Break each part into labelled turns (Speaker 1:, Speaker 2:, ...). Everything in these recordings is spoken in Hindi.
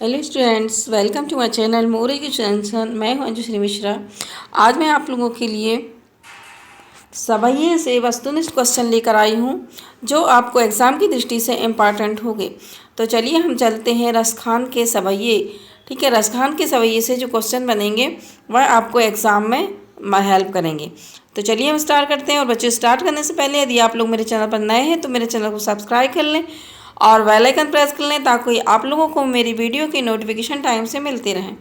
Speaker 1: Hello students, welcome to my channel more education. मैं हूं अंजुश्री मिश्रा। आज मैं आप लोगों के लिए सवैये से वस्तुनिष्ठ क्वेश्चन लेकर आई हूं जो आपको एग्ज़ाम की दृष्टि से इम्पॉर्टेंट होंगे। तो चलिए हम चलते हैं रसखान के सवैये। ठीक है, रसखान के सवैये से जो क्वेश्चन बनेंगे वह आपको एग्ज़ाम में हेल्प करेंगे। तो चलिए हम स्टार्ट करते हैं। और बच्चों, स्टार्ट करने से पहले यदि आप लोग मेरे चैनल पर नए हैं तो मेरे चैनल को सब्सक्राइब कर लें और बेल आइकन प्रेस कर लें ताकि आप लोगों को मेरी वीडियो की नोटिफिकेशन टाइम से मिलती रहें।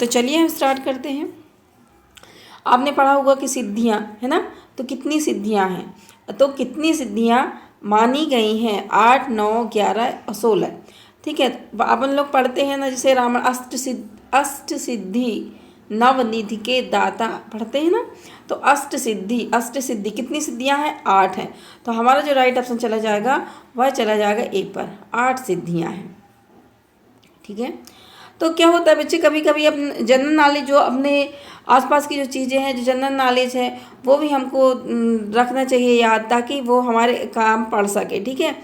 Speaker 1: तो चलिए हम स्टार्ट करते हैं। आपने पढ़ा होगा कि सिद्धियां, है ना। तो कितनी सिद्धियां हैं, तो कितनी सिद्धियां मानी गई हैं? 8, 9, 11 और 16। ठीक है, अपन लोग पढ़ते हैं ना, जैसे रावण अष्ट सिद्धि नवनिधि के दाता पढ़ते हैं ना। तो अष्ट सिद्धि कितनी सिद्धियां हैं? 8 हैं। तो हमारा जो राइट ऑप्शन चला जाएगा वह चला जाएगा ए पर। 8 सिद्धियां हैं। ठीक है, तो क्या होता है बच्चे, कभी कभी अपने जनरल नॉलेज, जो अपने आसपास की जो चीज़ें हैं, जो जनरल नॉलेज है, वो भी हमको रखना चाहिए याद, ताकि वो हमारे काम पड़ सके। ठीक है,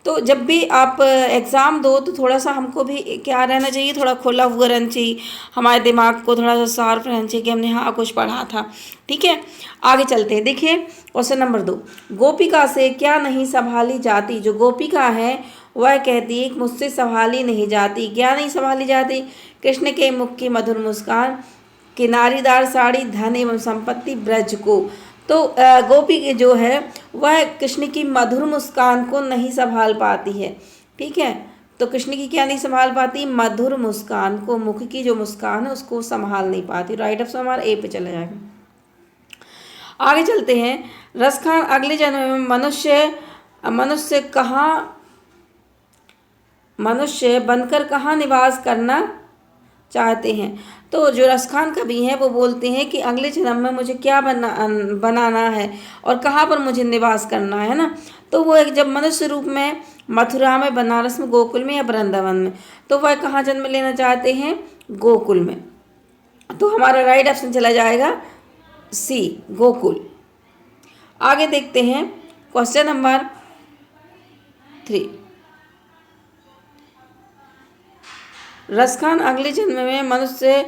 Speaker 1: तो जब भी आप एग्ज़ाम दो तो थोड़ा सा हमको भी क्या रहना चाहिए, थोड़ा खुला हुआ रहना चाहिए, हमारे दिमाग को थोड़ा सा शार्प रहना चाहिए कि हमने हाँ कुछ पढ़ा था। ठीक है, आगे चलते हैं। देखिए क्वेश्चन नंबर 2, गोपिका से क्या नहीं संभाली जाती? जो गोपिका है वह कहती है मुझसे संभाली नहीं जाती। क्या नहीं संभाली जाती? कृष्ण के मुख की मधुर मुस्कान, किनारीदार साड़ी, धन एवं संपत्ति, ब्रज को। तो गोपी के जो है वह कृष्ण की मधुर मुस्कान को नहीं संभाल पाती है। ठीक है, तो कृष्ण की क्या नहीं संभाल पाती? मधुर मुस्कान को, मुख की जो मुस्कान है उसको संभाल नहीं पाती। राइट ऑप्शन हमारा ए पे चला जाएगा। आगे चलते हैं। रसखान अगले जन्म में मनुष्य बनकर कहाँ निवास करना चाहते हैं? तो जो रसखान कवि हैं वो बोलते हैं कि अगले जन्म में मुझे क्या बनाना है और कहाँ पर मुझे निवास करना है ना। तो वो एक जब मनुष्य रूप में मथुरा में, बनारस में, गोकुल में या वृंदावन में, तो वह कहाँ जन्म लेना चाहते हैं? गोकुल में। तो हमारा राइट ऑप्शन चला जाएगा सी, गोकुल। आगे देखते हैं क्वेश्चन नंबर 3। रसखान अगले जन्म में मनुष्य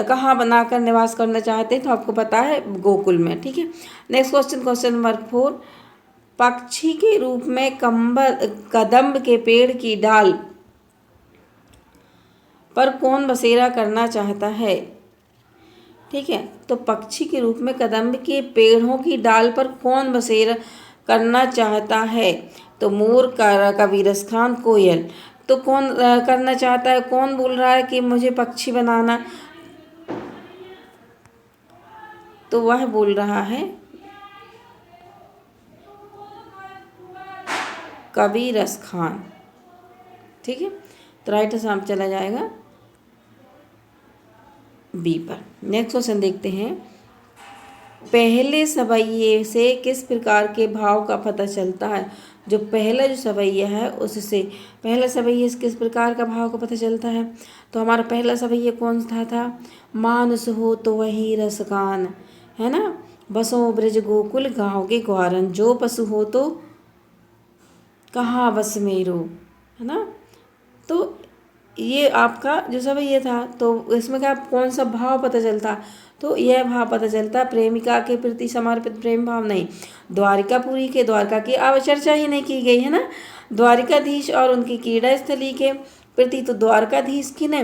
Speaker 1: कहाँ बनाकर निवास करना चाहते हैं? तो आपको पता है गोकुल में। ठीक है, नेक्स्ट क्वेश्चन, क्वेश्चन नंबर 4, पक्षी के रूप में कदम्ब के पेड़ की डाल पर कौन बसेरा करना चाहता है? ठीक है, तो पक्षी के रूप में कदम्ब के पेड़ों की डाल पर कौन बसेरा करना चाहता है? तो मोर, कवि रसखान, कोयल। तो कौन करना चाहता है? कौन बोल रहा है कि मुझे पक्षी बनाना? तो वह बोल रहा है कवि रसखान। ठीक है, तो राइट आंसर चला जाएगा बी पर। नेक्स्ट क्वेश्चन देखते हैं। पहले सवैये से किस प्रकार के भाव का पता चलता है? जो पहला जो सवैया है उससे, पहला सवैये से किस प्रकार का भाव का पता चलता है? तो हमारा पहला सवैया कौन सा था? मानुस हो तो वही रसखान, है ना। बसों ब्रज गोकुल गाँव के ग्वारन, जो पशु हो तो कहाँ बस मेरो, है ना। तो ये आपका जो सवैया था, तो इसमें क्या कौन सा भाव पता चलता? तो यह भाव पता चलता प्रेमिका के प्रति समर्पित प्रेम भाव। नहीं, द्वारिकापुरी के, द्वारका की अब चर्चा ही नहीं की गई है ना। द्वारिकाधीश और उनकी क्रीड़ा स्थली के प्रति, तो द्वारकाधीश की ने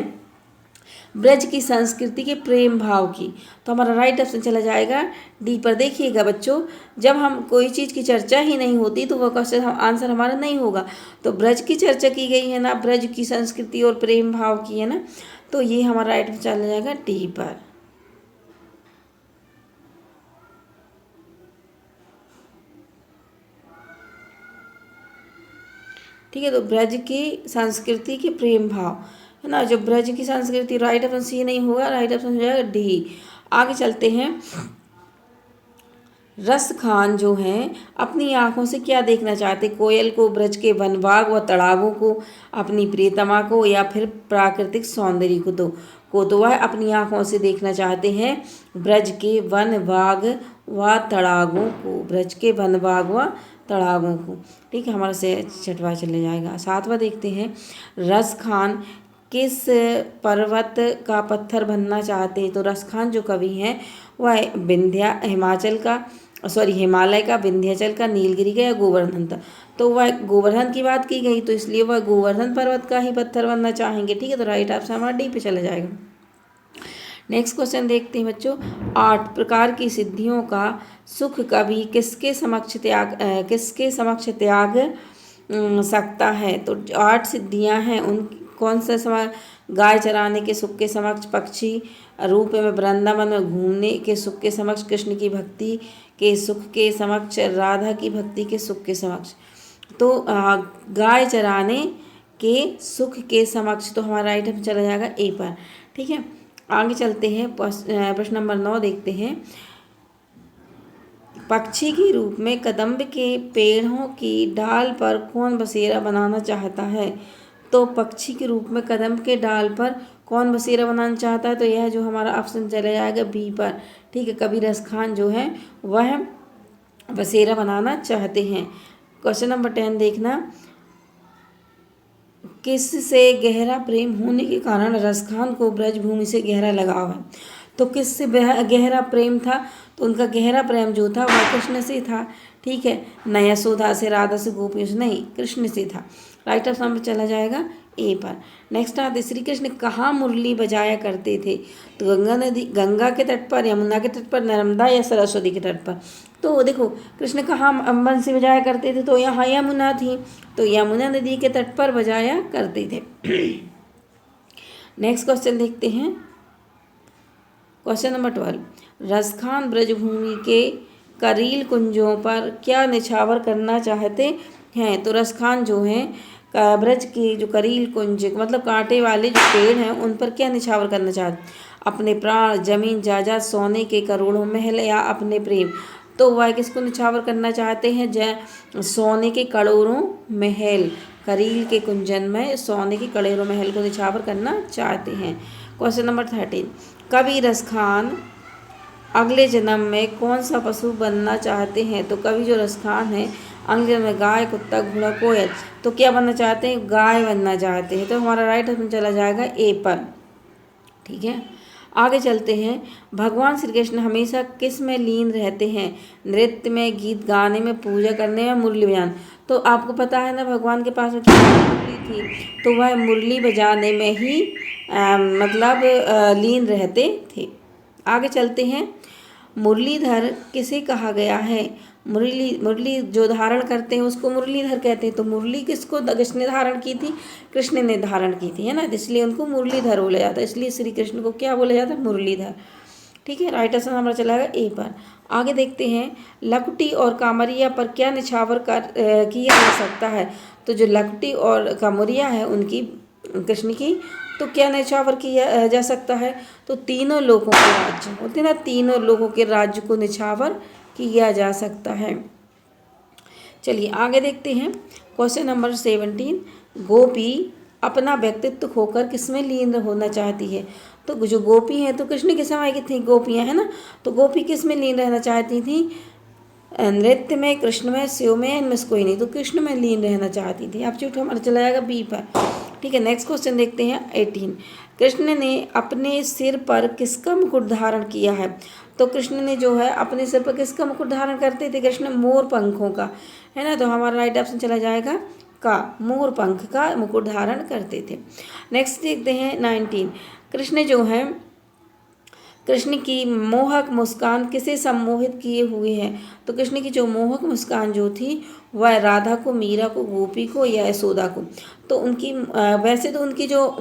Speaker 1: ब्रज की संस्कृति के प्रेम भाव की। तो हमारा राइट ऑप्शन चला जाएगा डी पर। देखिएगा बच्चों, जब हम कोई चीज़ की चर्चा ही नहीं होती तो वह क्वेश्चन आंसर हमारा नहीं होगा। तो ब्रज की चर्चा की गई है ना, ब्रज की संस्कृति और प्रेम भाव की, है ना। तो ये हमारा राइट ऑप्शन चला जाएगा डी पर। ठीक है, तो ब्रज की संस्कृति के प्रेम भाव, है ना। जो ब्रज की संस्कृति, राइट ऑप्शन सी नहीं होगा, राइट ऑप्शन हो जाएगा डी। आगे चलते हैं। रसखान जो हैं अपनी आंखों से क्या देखना चाहते? कोयल को, ब्रज के वनबाग व तालाबों को, अपनी प्रियतमा को, या फिर प्राकृतिक सौंदर्य को तो वह अपनी आंखों से देखना चाहते हैं ब्रज के वन बाग व तड़ागों को, ब्रज के वन बाग व तड़ागों को। ठीक है, हमारा से छठवा चले जाएगा। सातवां देखते हैं। रसखान किस पर्वत का पत्थर बनना चाहते हैं? तो रसखान जो कवि हैं वह हिमालय का, विंध्याचल का, नीलगिरी का या गोवर्धन था। तो वह गोवर्धन की बात की गई, तो इसलिए वह गोवर्धन पर्वत का ही पत्थर बनना चाहेंगे। ठीक है, तो राइट ऑप्शन हमारा डी पे चला जाएगा। नेक्स्ट क्वेश्चन देखते हैं बच्चों। 8 प्रकार की सिद्धियों का सुख कवि किसके समक्ष त्याग सकता है? तो 8 सिद्धियां हैं, उन कौन सा समा गाय चराने के सुख के समक्ष, पक्षी रूप में वृंदावन में घूमने के सुख के समक्ष, कृष्ण की भक्ति के सुख के समक्ष, राधा की भक्ति के सुख के समक्ष। तो गाय चराने के सुख के समक्ष, तो हमारा राइट आंसर चला जाएगा ए पर। ठीक है, आगे चलते हैं। प्रश्न नंबर 9 देखते हैं। पक्षी के रूप में कदम्ब के पेड़ों की डाल पर कौन बसेरा बनाना चाहता है? तो पक्षी के रूप में कदम्ब के डाल पर कौन बसेरा बनाना चाहता है? तो यह जो हमारा ऑप्शन चला जाएगा बी पर। ठीक है, कबीर खान जो है वह बसेरा बनाना चाहते हैं। क्वेश्चन नंबर 10 देखना। किससे गहरा प्रेम होने के कारण रसखान को ब्रजभूमि से गहरा लगाव है? तो किससे गहरा प्रेम था? तो उनका गहरा प्रेम जो था वह कृष्ण से था। ठीक है, न यशोदा से, राधा से, गोपियों से नहीं, कृष्ण से था। राइट ऑप्शन में चला जाएगा ए पर। नेक्स्ट आते श्री कृष्ण कहाँ मुरली बजाया करते थे? तो गंगा के तट पर, यमुना के तट पर, नर्मदा या सरस्वती के तट पर? तो देखो कृष्ण कहाँ बंसी बजाया करते थे? तो यहाँ यमुना थी, तो यमुना नदी के तट पर बजाया करते थे। नेक्स्ट क्वेश्चन देखते हैं। Question number 12। रसखान ब्रजभूमि के करील कुंजों पर क्या निछावर करना चाहते हैं? तो रसखान जो हैं ब्रज के जो करील कुंज मतलब कांटे वाले जो पेड़ हैं उन पर क्या निछावर करना चाहते? अपने प्राण, जमीन जायदाद, सोने के करोड़ों महल या अपने प्रेम? तो वह किसको निछावर करना चाहते हैं? सोने के करोड़ों महल, करील के कुंजन में सोने के करोड़ों महल को निछावर करना चाहते हैं। Question number 13। कवि रसखान अगले जन्म में कौन सा पशु बनना चाहते हैं? तो कवि जो रसखान है अगले जन्म में गाय, कुत्ता, घोड़ा, कोयल, तो क्या बनना चाहते हैं? गाय बनना चाहते हैं। तो हमारा राइट आंसर चला जाएगा ए पर। ठीक है, आगे चलते हैं। भगवान श्री कृष्ण हमेशा किस में लीन रहते हैं? नृत्य में, गीत गाने में, पूजा करने में, मुरली बजाने? तो आपको पता है ना भगवान के पास में क्या मुरली थी, तो वह मुरली बजाने में ही लीन रहते थे। आगे चलते हैं। मुरलीधर किसे कहा गया है? मुरली जो धारण करते हैं उसको मुरलीधर कहते हैं। तो मुरली किसने धारण की थी? कृष्ण ने धारण की थी, है ना, इसलिए उनको मुरलीधर बोला जाता है। इसलिए श्री कृष्ण को क्या बोला जाता है? मुरलीधर। ठीक है, राइट आंसर हमारा चला गया ए पर। आगे देखते हैं। लकुटी और कामरिया पर क्या निछावर किया जा सकता है? तो जो लकुटी और कामरिया है उनकी, कृष्ण की, तो क्या निछावर किया जा सकता है? तो तीनों लोगों के राज्य होते हैं ना, तीनों लोगों के राज्य को निछावर किया जा सकता है। चलिए आगे देखते हैं। Question number 17। गोपी अपना व्यक्तित्व खोकर किसमें लीन होना चाहती है? तो जो गोपी हैं तो कृष्ण के समय की थी गोपियां, है ना, तो गोपी किस में लीन रहना चाहती थी? नृत्य में, कृष्ण में, शिव में, इनमें से कोई नहीं, तो कृष्ण में लीन रहना चाहती थी। आप चूट हमारा चला जाएगा बी पर। ठीक है, नेक्स्ट क्वेश्चन देखते हैं 18। कृष्ण ने अपने सिर पर किसका मुकुट धारण किया है? तो कृष्ण ने जो है अपने सिर पर किसका मुकुट धारण करते थे? कृष्ण मोर पंखों का, है ना, तो हमारा राइट ऑप्शन चला जाएगा का, मोर पंख का मुकुट धारण करते थे। नेक्स्ट देखते हैं 19। कृष्ण की मोहक मुस्कान किसे सम्मोहित किए हुए है? तो कृष्ण की जो मोहक मुस्कान जो थी वह राधा को, मीरा को, गोपी को या यशोदा को? तो उनकी वैसे तो उनकी जो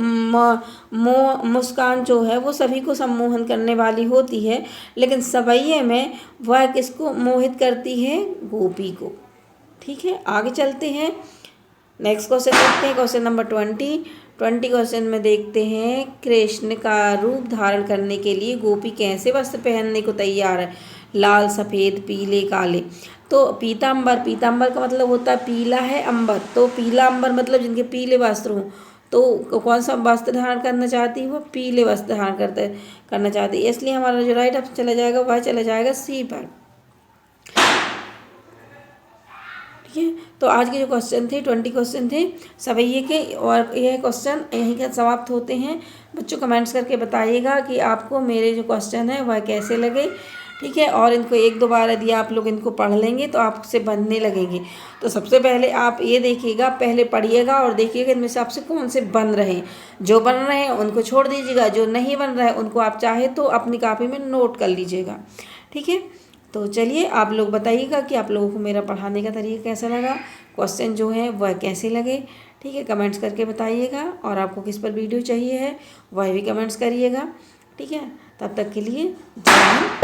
Speaker 1: मुस्कान जो है वो सभी को सम्मोहन करने वाली होती है, लेकिन सवैये में वह किसको मोहित करती है? गोपी को। ठीक है, आगे चलते हैं। नेक्स्ट क्वेश्चन देखते हैं। क्वेश्चन नंबर 20 क्वेश्चन में देखते हैं। कृष्ण का रूप धारण करने के लिए गोपी कैसे वस्त्र पहनने को तैयार है? लाल, सफ़ेद, पीले, काले? तो पीताम्बर का मतलब होता है पीला है अंबर, तो पीला अंबर मतलब जिनके पीले वस्त्र हों, तो कौन सा वस्त्र धारण करना चाहती है? वो पीले वस्त्र धारण करना चाहती है, इसलिए हमारा जो राइट ऑप्शन चला जाएगा वह चला जाएगा सी पर। ठीक है, तो आज के जो क्वेश्चन थे 20 क्वेश्चन थे सवैये के, और यह क्वेश्चन यहीं का समाप्त होते हैं। बच्चों कमेंट्स करके बताइएगा कि आपको मेरे जो क्वेश्चन है वह कैसे लगे, ठीक है। और इनको एक दो बार यदि आप लोग इनको पढ़ लेंगे तो आपसे बनने लगेंगे। तो सबसे पहले आप ये देखिएगा, पहले पढ़िएगा और देखिएगा इनमें से आपसे कौन से बन रहे हैं। जो बन रहे हैं उनको छोड़ दीजिएगा, जो नहीं बन रहा है उनको आप चाहे तो अपनी कॉपी में नोट कर लीजिएगा, ठीक है। तो चलिए आप लोग बताइएगा कि आप लोगों को मेरा पढ़ाने का तरीका कैसा लगा, क्वेश्चन जो है वह कैसे लगे, ठीक है। कमेंट्स करके बताइएगा, और आपको किस पर वीडियो चाहिए है वह भी कमेंट्स करिएगा, ठीक है। तब तक के लिए जय हिंद।